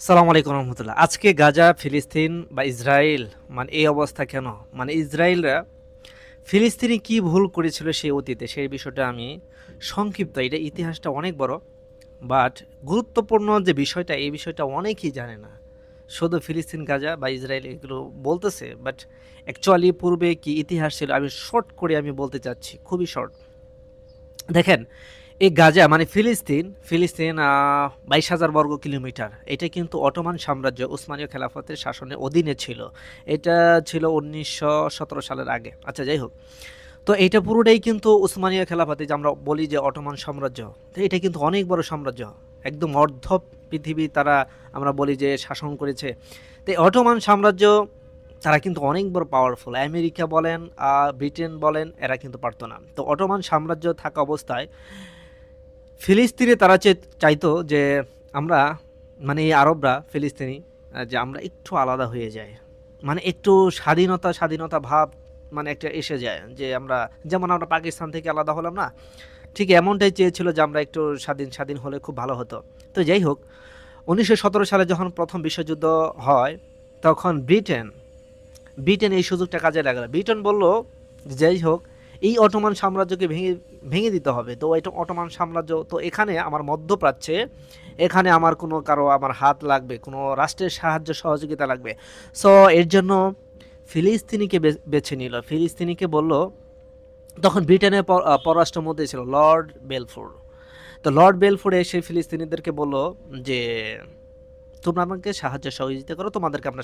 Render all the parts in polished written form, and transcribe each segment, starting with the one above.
সালামু আলাইকুম রহমতুল্লাহ। আজকে গাজা, ফিলিস্তিন বা ইসরায়েল এই অবস্থা কেন? ইসরায়েলরা ফিলিস্তিনি কি ভুল করেছিল সেই অতীতে, সেই বিষয়টা আমি সংক্ষিপ্ত, এটা ইতিহাসটা অনেক বড়, বাট গুরুত্বপূর্ণ যে বিষয়টা, এই বিষয়টা অনেকেই জানে না। শুধু ফিলিস্তিন, গাজা বা ইসরায়েল এগুলো বলতেছে, বাট অ্যাকচুয়ালি পূর্বে কি ইতিহাস ছিল আমি শর্ট করে আমি বলতে চাচ্ছি, খুবই শর্ট। দেখেন, এই গাজা ফিলিস্তিন, 22,000 বর্গ কিলোমিটার। এটা কিন্তু অটোমান সাম্রাজ্য, উসমানীয় খেলাফতের শাসনের অধীনে ছিল। এটা ছিল 1917 সালের আগে। আচ্ছা, যাই হোক, তো এটা পুরোটাই কিন্তু উসমানীয় খেলাফতে, যে আমরা বলি যে অটোমান সাম্রাজ্য, তো এটা কিন্তু অনেক বড় সাম্রাজ্য, একদম অর্ধ পৃথিবী তারা আমরা বলি যে শাসন করেছে। তো এই অটোমান সাম্রাজ্য তারা কিন্তু অনেক বড় পাওয়ারফুল। আমেরিকা বলেন, ব্রিটেন বলেন, এরা কিন্তু পারতো না। তো অটোমান সাম্রাজ্য থাকা অবস্থায় ফিলিস্তিনে তারা চাইতো যে আমরা এই আরবরা ফিলিস্তিনি, যে আমরা একটু আলাদা হয়ে যাই, একটু স্বাধীনতা স্বাধীনতা ভাব একটা এসে যায়, যে আমরা যেমন আমরা পাকিস্তান থেকে আলাদা হলাম না, ঠিক এমনটাই চেয়েছিল যে আমরা একটু স্বাধীন স্বাধীন হলে খুব ভালো হতো। তো যাই হোক, 1917 সালে যখন প্রথম বিশ্বযুদ্ধ হয়, তখন ব্রিটেন ব্রিটেন এই সুযোগটা কাজে লাগালো। ব্রিটেন বলল, যাই হোক, এই অটোমান সাম্রাজ্যকে ভেঙে ভেঙে দিতে হবে। তো এটা অটোমান সাম্রাজ্য, তো এখানে আমার মধ্যপ্রাচ্যে, এখানে আমার কোনো কারো আমার হাত লাগবে, কোনো রাষ্ট্রের সাহায্য সহযোগিতা লাগবে। সো এর জন্য ফিলিস্তিনিকে বেছে নিল। ফিলিস্তিনিকে বলল, তখন ব্রিটেনের পররাষ্ট্রমন্ত্রী ছিল লর্ড বেলফোর। তো লর্ড বেলফোর এসে ফিলিস্তিনিদেরকে বলল যে তোমরা আমাকে সাহায্য সহযোগিতা করো, তোমাদেরকে আমরা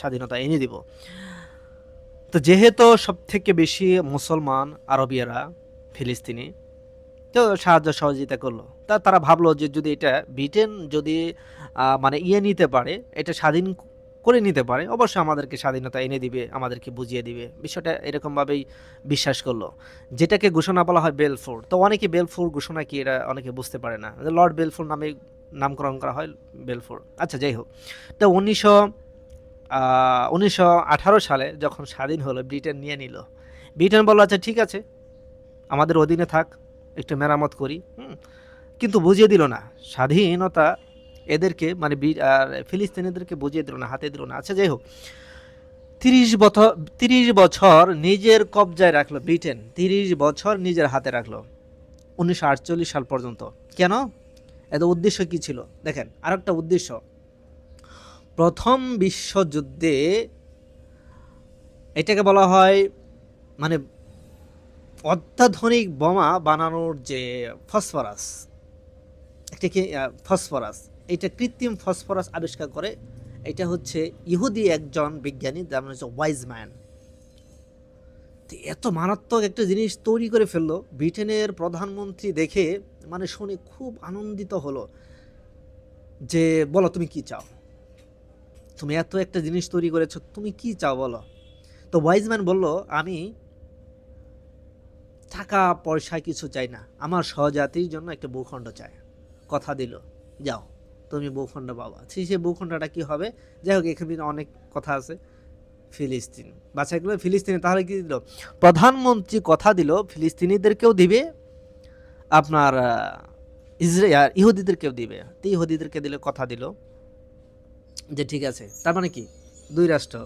স্বাধীনতা এনে দিব। তো যেহেতু সব থেকে বেশি মুসলমান আরবিয়ারা ফিলিস্তিনি, তো সাহায্য সহযোগিতা করলো। তারা ভাবলো যে যদি এটা ব্রিটেন যদি নিতে পারে, এটা স্বাধীন করে নিতে পারে, অবশ্যই আমাদেরকে স্বাধীনতা এনে দিবে, আমাদেরকে বুঝিয়ে দিবে। বিষয়টা এরকমভাবেই বিশ্বাস করলো, যেটাকে ঘোষণা বলা হয় বেলফোর। তো অনেকে বেলফোর ঘোষণা কি এটা অনেকে বুঝতে পারে না, লর্ড বেলফোর নামে নামকরণ করা হয় বেলফোর। আচ্ছা, যাই হোক, তো 1918 সালে যখন স্বাধীন হলো, ব্রিটেন নিয়ে নিল। ব্রিটেন বলল, আচ্ছা ঠিক আছে, আমাদের অধীনে থাক, একটু মেরামত করি। কিন্তু বুঝিয়ে দিল না স্বাধীনতা, এদেরকে ফিলিস্তিনিদেরকে বুঝিয়ে দিল না, হাতে দিল না। আচ্ছা, যাই হোক, 30 বছর নিজের কবজায় রাখলো ব্রিটেন, 30 বছর নিজের হাতে রাখলো, 1948 সাল পর্যন্ত। কেন? এত উদ্দেশ্য কি ছিল? দেখেন, আরেকটা উদ্দেশ্য, প্রথম বিশ্বযুদ্ধে এটাকে বলা হয় অত্যাধুনিক বোমা বানানোর যে ফসফরাস, একটা কি ফসফরাস, এটা কৃত্রিম ফসফরাস আবিষ্কার করে। এটা হচ্ছে ইহুদি একজন বিজ্ঞানী, যার নাম হচ্ছে ওয়াইজম্যান। এত মারাত্মক একটা জিনিস তৈরি করে ফেললো, ব্রিটেনের প্রধানমন্ত্রী দেখে শুনে খুব আনন্দিত হলো, যে বলো তুমি কি চাও, তুমি এত একটা জিনিস তৈরি করেছো, তুমি কি চাও বলো। তো ওয়াইজম্যান বলল, আমি টাকা পয়সা কিছু চাই না, আমার সহজাতির জন্য একটা ভূখণ্ড চাই। কথা দিল, যাও তুমি ভূখণ্ড পাবা। সেই ভূখণ্ডটা কি হবে? যাই হোক, এখানে অনেক কথা আছে। ফিলিস্তিন বাছাই করলো, ফিলিস্তিনি। তাহলে কি দিল? প্রধানমন্ত্রী কথা দিল ফিলিস্তিনিদেরকেও দিবে, আপনার ইসরায়েল ইহুদিদেরকেও দিবে। তো ইহুদিদেরকে দিলে, কথা দিল যে ঠিক আছে। তার কি? দুই রাষ্ট্র।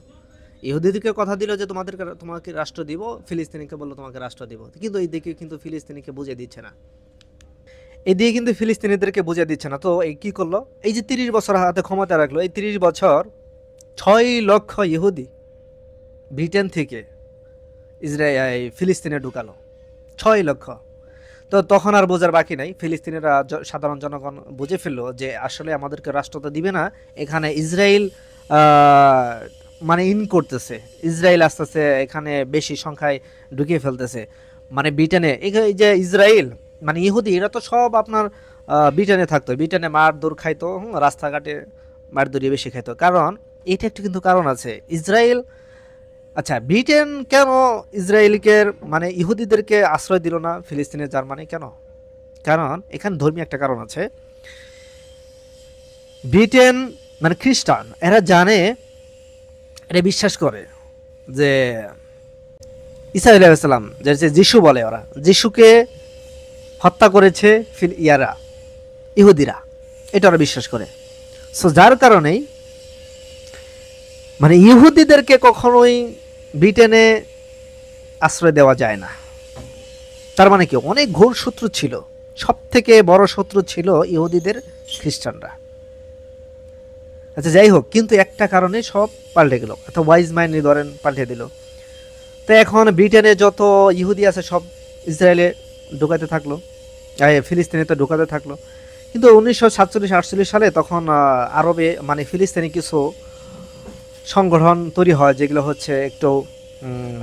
ইহুদিদেরকে কথা দিল যে তোমাকে রাষ্ট্র দিব, ফিলিস্তিনিকে বললো তোমাকে রাষ্ট্র দিব। কিন্তু এই দিকে কিন্তু ফিলিস্তিনিকে বুঝে দিচ্ছে না, এদিকে কিন্তু ফিলিস্তিনিদেরকে বুঝে দিচ্ছে না। তো এই কি করলো? এই যে 30 বছর হাতে ক্ষমতা রাখলো, এই 30 বছর 6 লক্ষ ইহুদি ব্রিটেন থেকে ফিলিস্তিনে ঢুকালো, 6 লক্ষ। তো তখন আর বোঝার বাকি নাই, ফিলিস্তিনিরা সাধারণ জনগণ বুঝে ফেললো যে আসলে আমাদেরকে রাষ্ট্র তো দিবে না, এখানে ইসরায়েল ইন করতেছে, ইসরায়েল আস্তে আস্তে এখানে বেশি সংখ্যায় ঢুকিয়ে ফেলতেছে ব্রিটেনে। এই যে ইসরায়েল ইহুদি, এরা তো সব আপনার ব্রিটেনে থাকতো, ব্রিটেনে মারধর খাইতো, রাস্তাঘাটে মারধরি বেশি খাইতো। কারণ এটা একটা কিন্তু কারণ আছে, ইসরায়েল, আচ্ছা ব্রিটেন কেন ইসরায়েলকে ইহুদিদেরকে আশ্রয় দিল না ফিলিস্তিনের, জার্মানি কেন? কারণ এখানে ধর্মীয় একটা কারণ আছে। ব্রিটেন খ্রিস্টান, এরা জানে, এরা বিশ্বাস করে যে ঈসা আলাইহিস সালাম, যে যিশু বলে, ওরা যিশুকে হত্যা করেছে ইহুদিরা, এটা ওরা বিশ্বাস করে। সো যার কারণেই মানে ইহুদিদেরকে কখনোই ব্রিটেনে আশ্রয় দেওয়া যায় না। তার মানে কি অনেক ঘোর শত্রু ছিল, সব থেকে বড় শত্রু ছিল ইহুদিদের খ্রিস্টানরা। আচ্ছা যাই হোক, কিন্তু একটা কারণে সব পাল্টে গেল, অর্থাৎ ওয়াইজ মাইন্ড ধরেন পাল্টে দিল। তো এখন ব্রিটেনে যত ইহুদি আছে সব ইসরায়েলে ঢুকাতে থাকলো, ফিলিস্তিনে তো ঢুকাতে থাকলো। কিন্তু 1947-48 সালে তখন আরবে মানে ফিলিস্তিনি কিছু সংগঠন তৈরি হয়, যেগুলো হচ্ছে একটু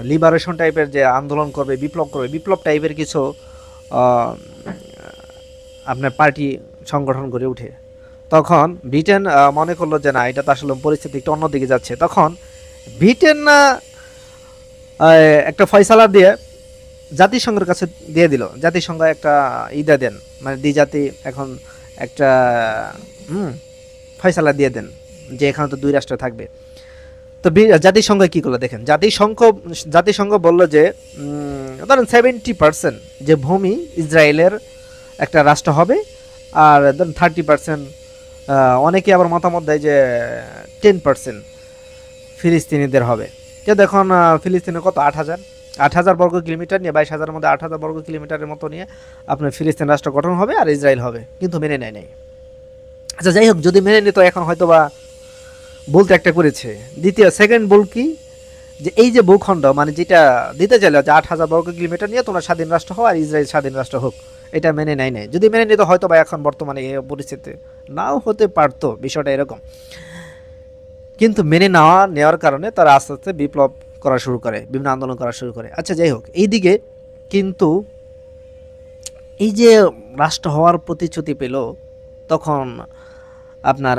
লিবারেশন টাইপের, যে আন্দোলন করবে, বিপ্লব করবে, বিপ্লব টাইপের কিছু আপনার পার্টি সংগঠন গড়ে উঠে। তখন ব্রিটেন মনে করলো যে না, এটা তো আসলে পরিস্থিতি একটু অন্যদিকে যাচ্ছে। তখন ব্রিটেন একটা ফয়সালা দিয়ে জাতিসংঘের কাছে দিয়ে দিল, জাতিসংঘ একটা ইদা দেন, মানে দ্বিজাতি এখন একটা ফয়সালা দিয়ে দেন যে এখানে তো 2 রাষ্ট্র থাকবে। তো জাতিসংঘ কি করলো দেখেন, জাতিসংঘ বললো যে ধরেন 70% যে ভূমি ইসরায়েলের একটা রাষ্ট্র হবে, আর ধরেন 30%, অনেকে আবার মতামত দেয় যে 10% ফিলিস্তিনিদের হবে। যে দেখুন ফিলিস্তিনের কত 8,000 বর্গ কিলোমিটার নিয়ে, 22,000-এর মধ্যে 8,000 বর্গ কিলোমিটারের মতো নিয়ে আপনার ফিলিস্তিন রাষ্ট্র গঠন হবে আর ইসরায়েল হবে, কিন্তু মেনে নেয় নাই। আচ্ছা যাই হোক, যদি মেনে নিত এখন হয়তো বা বলতে একটা করেছে। সেকেন্ড বল কি, যে এই যে ভূখণ্ড মানে যেটা দিতে চাইলো যে 8,000 বর্গ কিলোমিটার নিয়ে তোমরা স্বাধীন রাষ্ট্র হও আর ইসরায়েল স্বাধীন রাষ্ট্র হোক, এটা মেনে নেয় নাই। যদি মেনে নিত হয়তো বা এখন বর্তমানে এই পরিস্থিতি নাও হতে পারতো, বিষয়টা এরকম। কিন্তু মেনে নেওয়ার কারণে তারা আস্তে আস্তে বিপ্লব করা শুরু করে, বিভিন্ন আন্দোলন করা শুরু করে। আচ্ছা যাই হোক, এইদিকে কিন্তু এই যে রাষ্ট্র হওয়ার প্রতিশ্রুতি পেল, তখন আপনার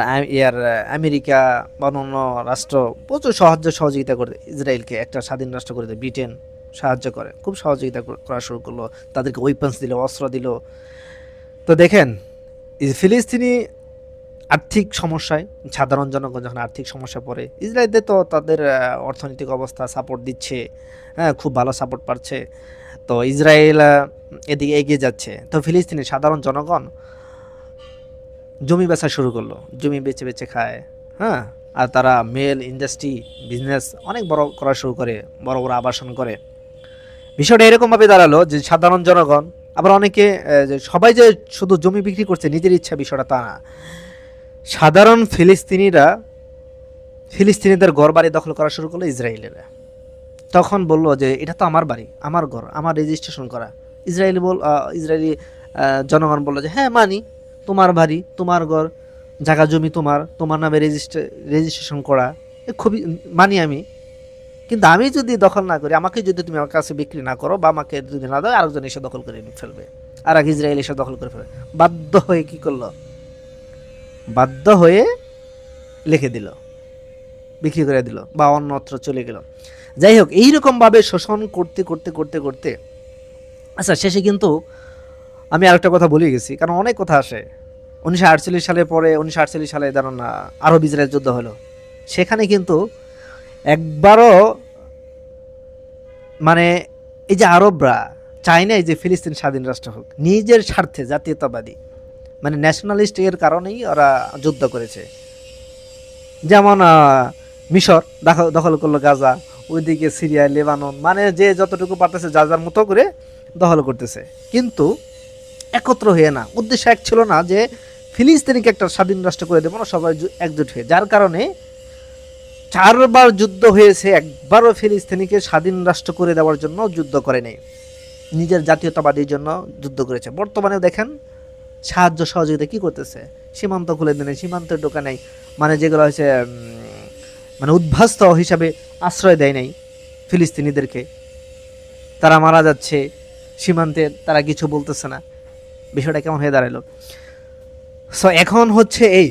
আমেরিকা বা অন্য রাষ্ট্র প্রচুর সহযোগিতা করে ইসরায়েলকে একটা স্বাধীন রাষ্ট্র করে দেয়। ব্রিটেন সাহায্য করে, খুব সহযোগিতা করা শুরু করলো, তাদেরকে ওয়েপন্স দিল, অস্ত্র দিল। তো দেখেন ফিলিস্তিনি আর্থিক সমস্যায়, সাধারণ জনগণ যখন আর্থিক সমস্যা পড়ে, ইসরায়েলদের তো তাদের অর্থনৈতিক অবস্থা সাপোর্ট দিচ্ছে, হ্যাঁ খুব ভালো সাপোর্ট পাচ্ছে। তো ইসরায়েল এদিকে এগিয়ে যাচ্ছে, তো ফিলিস্তিনের সাধারণ জনগণ জমি বেচা শুরু করলো, জমি বেচে বেচে খায়, হ্যাঁ। আর তারা মেল ইন্ডাস্ট্রি বিজনেস অনেক বড় করা শুরু করে, বড় বড় আবাসন করে। বিষয়টা এরকমভাবে দাঁড়ালো যে সাধারণ জনগণ, আবার অনেকে সবাই যে শুধু জমি বিক্রি করছে নিজের ইচ্ছা, বিষয়টা তা না। সাধারণ ফিলিস্তিনিদের ঘর বাড়ি দখল করা শুরু করলো ইসরায়েলেরা। তখন বলল যে এটা তো আমার বাড়ি, আমার ঘর, আমার রেজিস্ট্রেশন করা। ইসরায়েলি জনগণ বললো যে হ্যাঁ মানি, তোমার বাড়ি, তোমার ঘর, জায়গা জমি তোমার নামে রেজিস্ট্রেশন করা, খুবই মানি আমি। কিন্তু আমি যদি দখল না করি, আমাকে যদি তুমি আমার কাছে বিক্রি না করো বা আমাকে যদি না দাও, আরেকজন এসে দখল করে ফেলবে, আর এক ইসরায়েল এসে দখল করে ফেলবে। বাধ্য হয়ে কি করলো, বাধ্য হয়ে লিখে দিল, বিক্রি করে দিল বা অন্যত্র চলে গেল। যাই হোক, এইরকমভাবে শোষণ করতে করতে করতে করতে আচ্ছা শেষে কিন্তু আমি আরেকটা কথা বলে গেছি, কারণ অনেক কথা আসে। 1948 সালের পরে 1948 সালে ধরুন আরব ইসরায়েল যুদ্ধ হলো, সেখানে কিন্তু একবারও মানে এই যে আরবরা চায় না এই যে ফিলিস্তিন স্বাধীন রাষ্ট্র হোক, নিজের স্বার্থে, জাতীয়তাবাদী মানে ন্যাশনালিস্ট এর কারণেই ওরা যুদ্ধ করেছে। যেমন মিশর দখল করলো গাজা, ওইদিকে সিরিয়া, লেবানন, মানে যে যতটুকু পারতেছে যা যার মতো করে দখল করতেছে, কিন্তু একত্র হয়ে না। উদ্দেশ্য এক ছিল না যে ফিলিস্তিনিকে একটা স্বাধীন রাষ্ট্র করে দেবো না, সবাই একজোট হয়ে। যার কারণে 4 বার যুদ্ধ হয়েছে, একবারও ফিলিস্তিনিকে স্বাধীন রাষ্ট্র করে দেওয়ার জন্য যুদ্ধ করে নেই, নিজের জাতীয়তাবাদীর জন্য যুদ্ধ করেছে। বর্তমানে দেখেন সাহায্য সহযোগিতা কি করতেছে, সীমান্ত খুলে দেয়, সীমান্তের ঢোকা নেই, মানে যেগুলো হচ্ছে মানে উদ্বাস্ত হিসাবে আশ্রয় দেয় নাই ফিলিস্তিনিদেরকে, তারা মারা যাচ্ছে সীমান্তে, তারা কিছু বলতেছে না। বিষয়টা কেমন হয়ে দাঁড়ালো। সো এখন হচ্ছে এই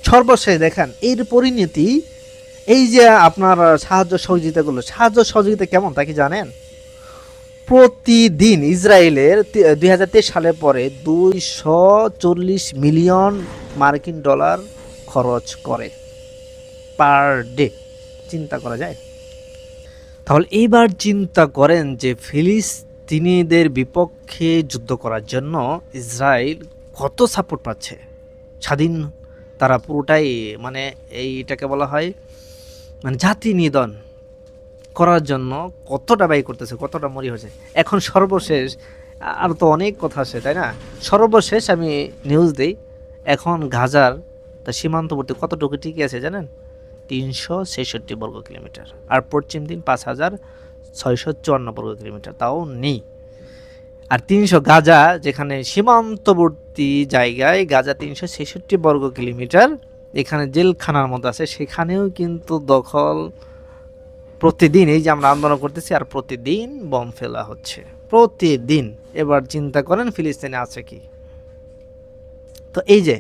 সর্বশেষ দেখেন এর পরিণতি, এই যে আপনার সাহায্য সহযোগিতা কেমন তা কি জানেন? প্রতিদিন ইসরায়েলের 2023 সালের পরে 240 মিলিয়ন মার্কিন ডলার খরচ করে পার ডে। চিন্তা করা যায়? তাহলে এইবার চিন্তা করেন যে ফিলিস্তিনিদের বিপক্ষে যুদ্ধ করার জন্য ইসরায়েল কত সাপোর্ট পাচ্ছে, স্বাধীন তারা পুরোটাই মানে এইটাকে বলা হয় মানে জাতি নিধন করার জন্য কতটা ব্যয় করতেছে, কতটা মরি হয়েছে। এখন সর্বশেষ আর তো অনেক কথা আছে তাই না, সর্বশেষ আমি নিউজ দেই, এখন গাজার তা সীমান্তবর্তী কতটুকু টিকে আছে জানেন? 366 বর্গ কিলোমিটার, আর পশ্চিম দিন 5654 বর্গ কিলোমিটার, তাও নেই। আর 300 গাজা যেখানে সীমান্তবর্তী জায়গায় গাজা 366 বর্গ কিলোমিটার, এখানে জেলখানার মধ্যে আছে, সেখানেও কিন্তু দখল প্রতিদিন। এই যে আমরা আন্দোলন করতেছি আর প্রতিদিন বম ফেলা হচ্ছে, প্রতিদিন। এবার চিন্তা করেন ফিলিস্তিনে আছে কি। তো এই যে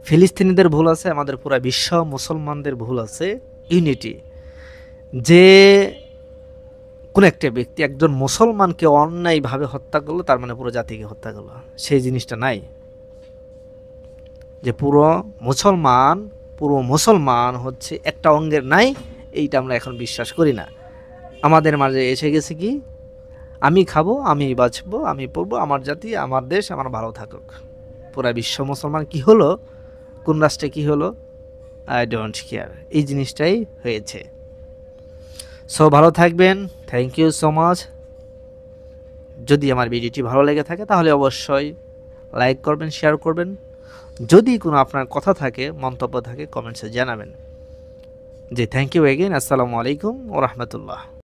ফিলিস্তিনিদের ভুল আছে, আমাদের পুরা বিশ্ব মুসলমানদের ভুল আছে ইউনিটি। যে কোন একটা ব্যক্তি একজন মুসলমানকে অন্যায়ভাবে হত্যা করলো তার মানে পুরো জাতিকে হত্যা করলো, সেই জিনিসটা নাই। যে পুরো মুসলমান হচ্ছে একটা অঙ্গের নাই, এইটা আমরা এখন বিশ্বাস করি না। আমাদের মাঝে এসে গেছে কি, আমি খাবো, আমি বাঁচবো, আমি পড়বো, আমার জাতি, আমার দেশ, আমার ভালো থাকুক। পুরা বিশ্ব মুসলমান কি হলো, কোন রাষ্ট্রে কি হলো, আই ডোন্ট কেয়ার, এই জিনিসটাই হয়েছে। সো ভালো থাকবেন, থ্যাংক ইউ সো মাচ। যদি আমার ভিডিওটি ভালো লেগে থাকে তাহলে অবশ্যই লাইক করবেন, শেয়ার করবেন। যদি কোনো আপনার কথা থাকে, মন্তব্য থাকে, কমেন্টসে জানাবেন। জি থ্যাংক ইউ এগেইন। আসসালামু আলাইকুম ওয়া রাহমাতুল্লাহ।